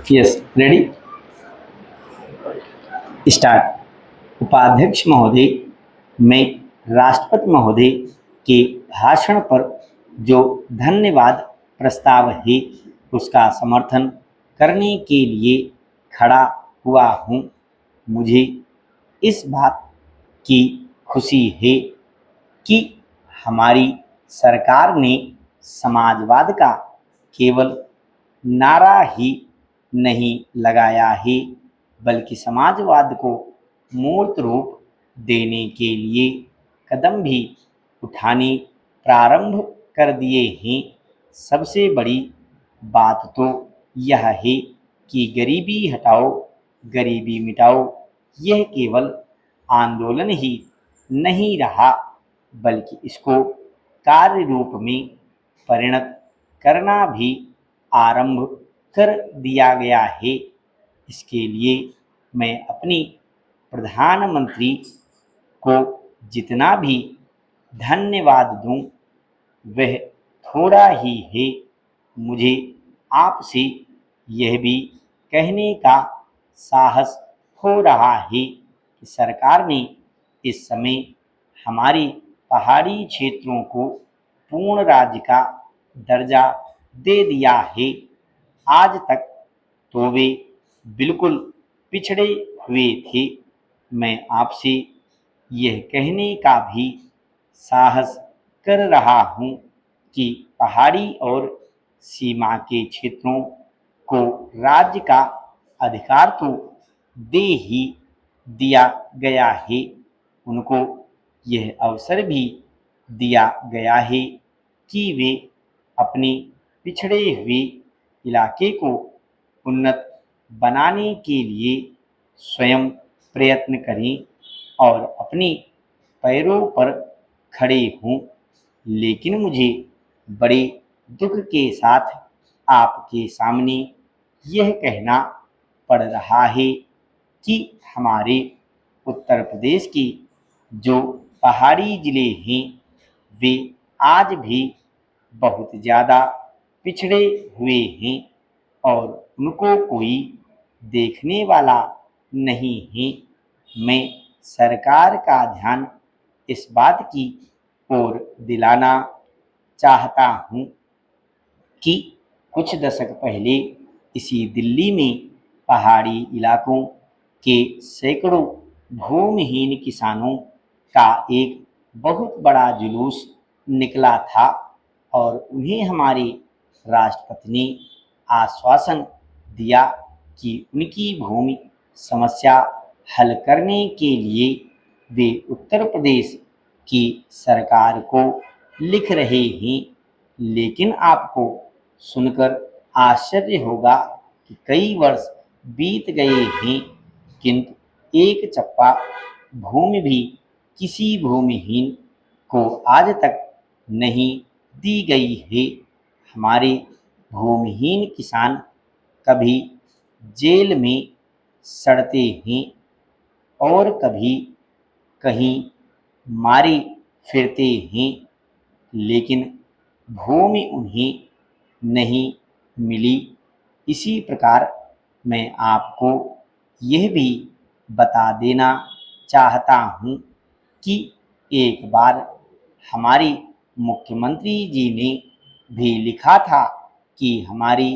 Yes, ready, start. उपाध्यक्ष महोदय, मैं राष्ट्रपति महोदय के भाषण पर जो धन्यवाद प्रस्ताव है उसका समर्थन करने के लिए खड़ा हुआ हूँ। मुझे इस बात की खुशी है कि हमारी सरकार ने समाजवाद का केवल नारा ही नहीं लगाया है, बल्कि समाजवाद को मूर्त रूप देने के लिए कदम भी उठाने प्रारंभ कर दिए हैं। सबसे बड़ी बात तो यह है कि गरीबी हटाओ, गरीबी मिटाओ यह केवल आंदोलन ही नहीं रहा, बल्कि इसको कार्य रूप में परिणत करना भी आरंभ कर दिया गया है। इसके लिए मैं अपनी प्रधानमंत्री को जितना भी धन्यवाद दूं वह थोड़ा ही है। मुझे आपसे यह भी कहने का साहस हो रहा है कि सरकार ने इस समय हमारे पहाड़ी क्षेत्रों को पूर्ण राज्य का दर्जा दे दिया है। आज तक तो वे बिल्कुल पिछड़े हुए थे। मैं आपसे यह कहने का भी साहस कर रहा हूँ कि पहाड़ी और सीमा के क्षेत्रों को राज्य का अधिकार तो दे ही दिया गया है, उनको यह अवसर भी दिया गया है कि वे अपने पिछड़े हुए इलाके को उन्नत बनाने के लिए स्वयं प्रयत्न करें और अपने पैरों पर खड़े हों। लेकिन मुझे बड़े दुख के साथ आपके सामने यह कहना पड़ रहा है कि हमारे उत्तर प्रदेश के जो पहाड़ी ज़िले हैं वे आज भी बहुत ज़्यादा पिछड़े हुए हैं और उनको कोई देखने वाला नहीं है। मैं सरकार का ध्यान इस बात की ओर दिलाना चाहता हूँ कि कुछ दशक पहले इसी दिल्ली में पहाड़ी इलाकों के सैकड़ों भूमिहीन किसानों का एक बहुत बड़ा जुलूस निकला था और उन्हें हमारे राष्ट्रपति ने आश्वासन दिया कि उनकी भूमि समस्या हल करने के लिए वे उत्तर प्रदेश की सरकार को लिख रहे हैं। लेकिन आपको सुनकर आश्चर्य होगा कि कई वर्ष बीत गए हैं, किंतु एक चप्पा भूमि भी किसी भूमिहीन को आज तक नहीं दी गई है। हमारे भूमिहीन किसान कभी जेल में सड़ते हैं और कभी कहीं मारे फिरते हैं, लेकिन भूमि उन्हें नहीं मिली। इसी प्रकार मैं आपको यह भी बता देना चाहता हूँ कि एक बार हमारे मुख्यमंत्री जी ने भी लिखा था कि हमारे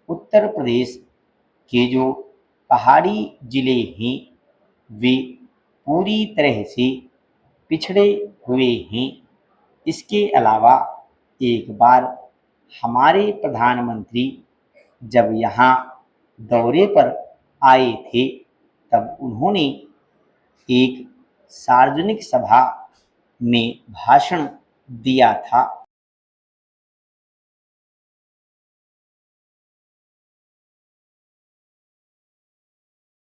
उत्तर प्रदेश के जो पहाड़ी ज़िले हैं वे पूरी तरह से पिछड़े हुए हैं। इसके अलावा एक बार हमारे प्रधानमंत्री जब यहाँ दौरे पर आए थे तब उन्होंने एक सार्वजनिक सभा में भाषण दिया था